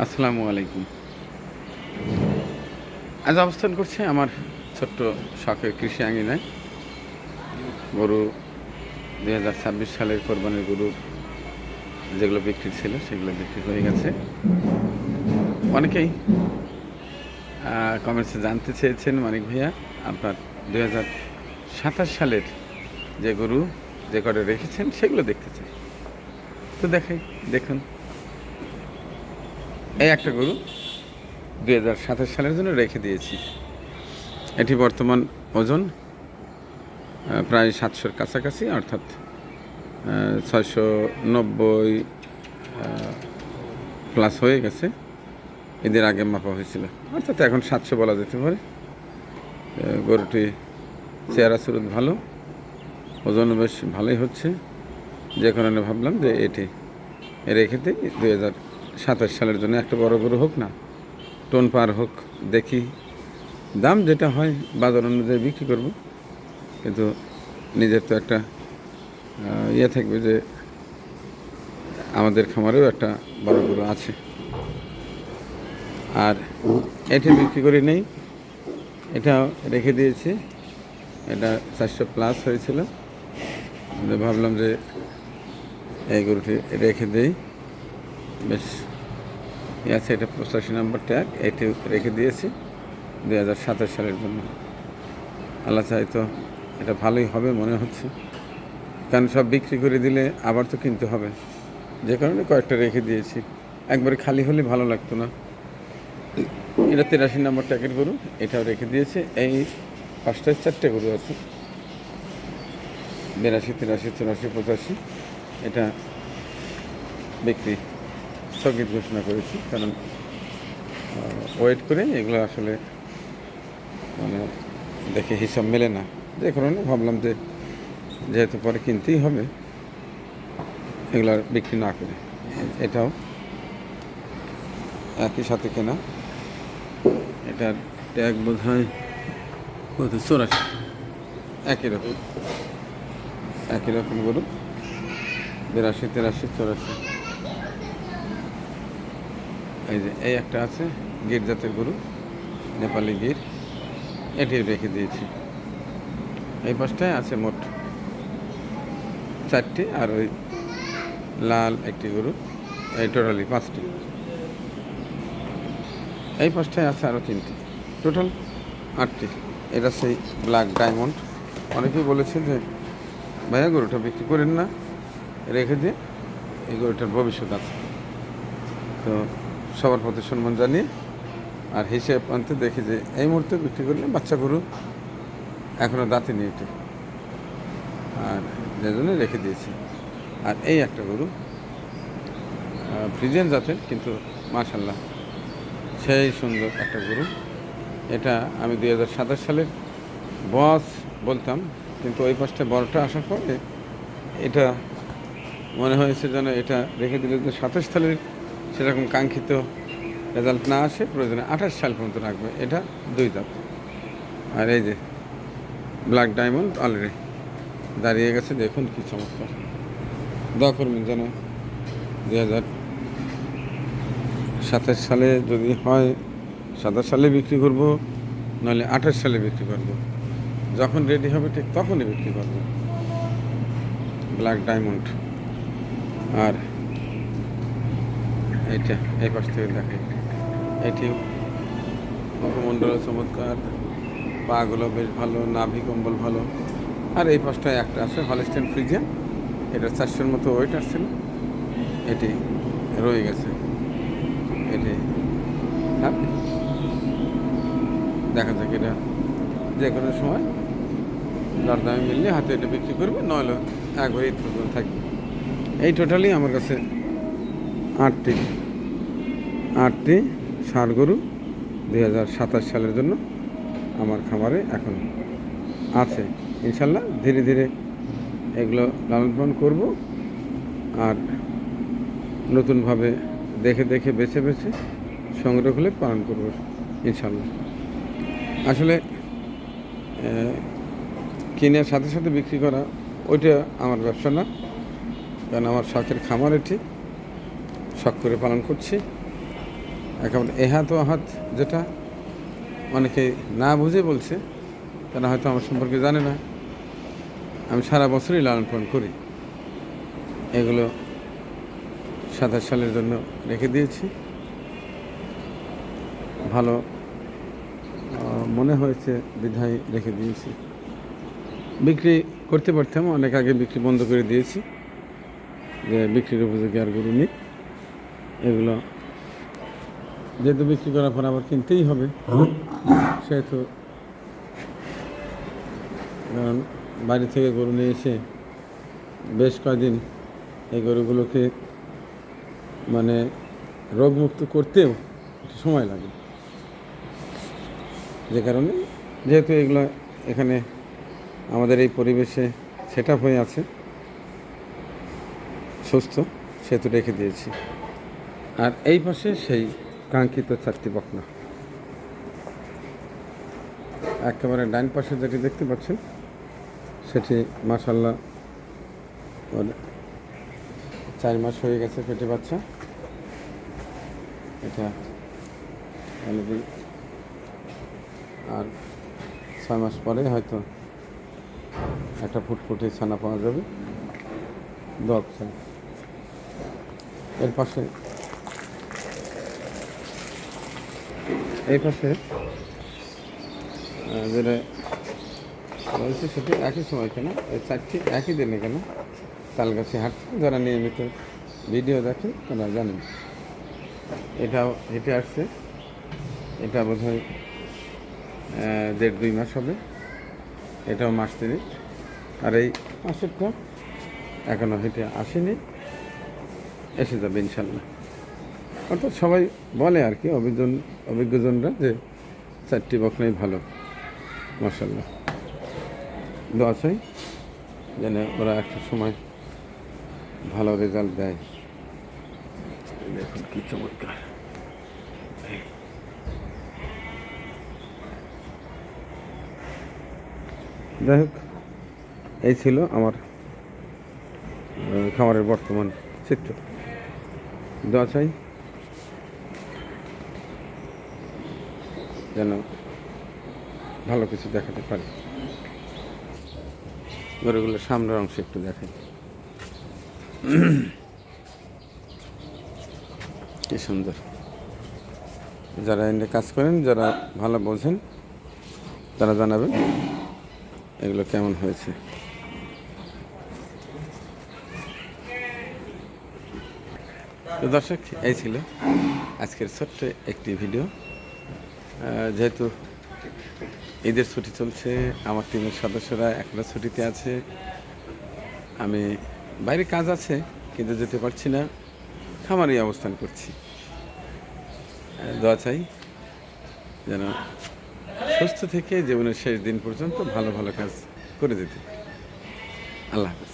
আসসালামু আলাইকুম। আজ অবস্থান করছে আমার ছোট্ট শখের কৃষি আঙিনায়। গরু 2026 সালের কোরবানির গরু যেগুলো বিক্রি ছিল সেগুলো বিক্রি হয়ে গেছে। অনেকেই কমেন্টসে জানতে চেয়েছেন, মানিক ভাইয়া আপনার 2027 সালের যে গরু যে কটা রেখেছেন সেগুলো দেখতে চাই। তো দেখুন, এই একটা গরু 2027 সালের জন্য রেখে দিয়েছি। এটি বর্তমান ওজন প্রায় 700-র কাছাকাছি, অর্থাৎ 690 প্লাস হয়ে গেছে। এদের আগে মাপা হয়েছিল, অর্থাৎ এখন 700 বলা যেতে পারে। গরুটি চেহারা সুরত ভালো, ওজনও বেশ ভালোই হচ্ছে, যে কারণে ভাবলাম যে এটি রেখে দিই। 2027 সালের জন্য একটা বড় গরু হোক না, টোন পার হোক, দেখি দাম যেটা হয় বাজার অনুযায়ী বিক্রি করব। কিন্তু নিজের তো একটা ইয়ে থাকবে যে আমাদের খামারেও একটা বড় গরু আছে, আর এটি বিক্রি করে নেই, এটাও রেখে দিয়েছি। এটা 400 প্লাস হয়েছিল, ভাবলাম যে এই গরুটি রেখে দেই। বেশ আছে, এটা 85 নম্বর ট্যাগ, এটি রেখে দিয়েছি 2027 সালের জন্য। আল্লাহ চাই তো এটা ভালোই হবে মনে হচ্ছে, কারণ সব বিক্রি করে দিলে আবার তো কিনতে হবে, যে কারণে কয়েকটা রেখে দিয়েছি। একবারে খালি হলে ভালো লাগতো না। এটা 83 নম্বর ট্যাগের গরু, এটাও রেখে দিয়েছে। এই 5টায় 4টে গরু আছে, 82, 83, 84, 85। এটা বিক্রি স্থগিত ঘোষণা করেছি, কারণ ওয়েট করে এগুলো আসলে মানে দেখে হিসাব মেলে না, যে কারণে ভাবলাম যে যেহেতু পরে কিনতেই হবে, এগুলো বিক্রি না করে। এটাও একই সাথে কেনা, এটার ট্যাগ বোধ হয় কত, 84। একই রকম গরু, 82, 83, 84। এই যে এই একটা আছে গির জাতের গরু, নেপালি গির, এটি রেখে দিয়েছি। এই পাশটায় আছে মোট 4টি, আর ওই লাল একটি গরু, এই টোটালি 5টি। এই পাশটায় আছে আরও 3টি, টোটাল 8টি। এটা সেই ব্ল্যাক ডায়মন্ড। অনেকেই বলেছে যে ভাইয়া গরুটা বিক্রি করেন না, রেখে দিয়ে, এই গরুটার ভবিষ্যৎ আছে। তো সবার প্রতি সম্মান জানিয়ে আর হিসেব আনতে দেখি যে এই মুহূর্তে বিক্রি করলে বাচ্চা গরু এখনও দাঁতে নিয়ে এটি, আর যে জন্য রেখে দিয়েছি। আর এই একটা গরু ফ্রিজিয়ান জাতের, কিন্তু মাশাল্লাহ সেই সুন্দর একটা গরু। এটা আমি 2027 সালের বস বলতাম, কিন্তু ওই পাশটা বড়টা আসার পরে এটা মনে হয়েছে যেন এটা রেখে দিলে যে 27 সালের সেরকম কাঙ্ক্ষিত রেজাল্ট না আসে, প্রয়োজনে 28 সাল পর্যন্ত রাখবে। এটা 2 দাঁত। আর এই যে ব্ল্যাক ডায়মন্ড অলরেডি দাঁড়িয়ে গেছে, দেখুন কি চমৎকার। দোয়া করবেন যেন 2027 সালে যদি হয় 27 সালে বিক্রি করব, নাহলে 28 সালে বিক্রি করব। যখন রেডি হবে ঠিক তখনই বিক্রি করব। Black diamond. আর এইটা এই পাশ থেকে দেখে, এটিও মুখমণ্ডল চমৎকার, পাগুলো বেশ ভালো, নাভি কম্বল ভালো। আর এই পাশটায় একটা আছে হলস্টেইন ফ্রিজিয়ান, এটা 400-র মতো ওয়েট আসছিল, এটি রয়ে গেছে। এটি থাক, দেখা যাক, এটা যে কোনো সময় দরদামে মিললে হাতে এটা বিক্রি করবে, নইলে একবারে ঈদ পর্যন্ত থাকবে। এই টোটালি আমার কাছে 8টি ষাঁড় গরু 2027 সালের জন্য আমার খামারে এখন আছে। ইনশাল্লাহ ধীরে ধীরে এগুলো লালন পালন করবো, আর নতুনভাবে দেখে দেখে বেছে বেছে সংগ্রহ হলে পালন করবো ইনশাল্লাহ। আসলে কেনার সাথে সাথে বিক্রি করা ওইটা আমার ব্যবসা না, কারণ আমার শখের খামার, এটি শখ করে পালন করছি। একেবারে এহাত ও হাত, যেটা অনেকে না বুঝে বলছে, তারা হয়তো আমার সম্পর্কে জানে না। আমি সারা বছরই লালন পালন করি। এগুলো 27 সালের জন্য রেখে দিয়েছি। ভালো মনে হয়েছে বিধায় রেখে দিয়েছি। বিক্রি করতে পারতাম, অনেক আগে বিক্রি বন্ধ করে দিয়েছি, যে বিক্রির উপযোগী আর গরু নেই। এগুলো যেহেতু বিক্রি করার পর আবার কিনতেই হবে, সেহেতু কারণ বাইরে থেকে গরু নিয়ে এসে বেশ কয়েকদিন এই গরুগুলোকে মানে রোগমুক্ত করতেও একটু সময় লাগে, যে কারণে যেহেতু এগুলো এখানে আমাদের এই পরিবেশে সেট আপ হয়ে আছে সুস্থ, সেহেতু রেখে দিয়েছি। আর এই পাশে সেই কাঙ্ক্ষিত 4টি বকনা, একেবারে ডাইন পাশে যেটি দেখতে পাচ্ছেন সেটি মাশাআল্লাহ ওর 4 মাস হয়ে গেছে পেটে বাচ্চা। এটা অনেকদিন, আর 6 মাস পরে হয়তো একটা ফুটফুটে ছানা পাওয়া যাবে। এর পাশে এই পাশে যেটা রয়েছে সেটি একই সময় কেন, এই 4টি একই দিনে কেন তালগাছি হাট। যারা নিয়মিত ভিডিও দেখেন তারা জানেন। এটাও হেঁটে আসছে, এটা বোধ হয় 1.5-2 মাস হবে। এটাও মাস 3। আর এই মাসেরটা এখনও হেঁটে আসেনি, এসে যাবে ইনশাল্লাহ। অর্থাৎ সবাই বলে আর কি, অভিজ্ঞজনরা, যে 4টি বকনাই ভালো। মাশাআল্লাহ, দোয়া চাই যেন ওরা একটা সময় ভালো রেজাল্ট দেয়। দেখুন কি চমৎকার। যাই হোক, এই ছিল আমার খামারের বর্তমান চিত্র। দোয়া চাই যেন ভালো কিছু দেখাতে পারি। গরুগুলোর সামনের অংশ একটু দেখাই, কি সুন্দর। যারা এনে কাজ করেন, যারা ভালো বোঝেন, তারা জানাবেন এগুলো কেমন হয়েছে। তো দর্শক, এই ছিল আজকের ছোট্ট একটি ভিডিও। যেহেতু ঈদের ছুটি চলছে, আমার টিমের সদস্যরা এখনো ছুটিতে আছে, আমি বাইরে কাজ আছে কিন্তু যেতে পারছি না, খামারেই অবস্থান করছি। দোয়া চাই যেন সুস্থ থেকে জীবনের শেষ দিন পর্যন্ত ভালো ভালো কাজ করে যেতে। আল্লাহ হাফেজ।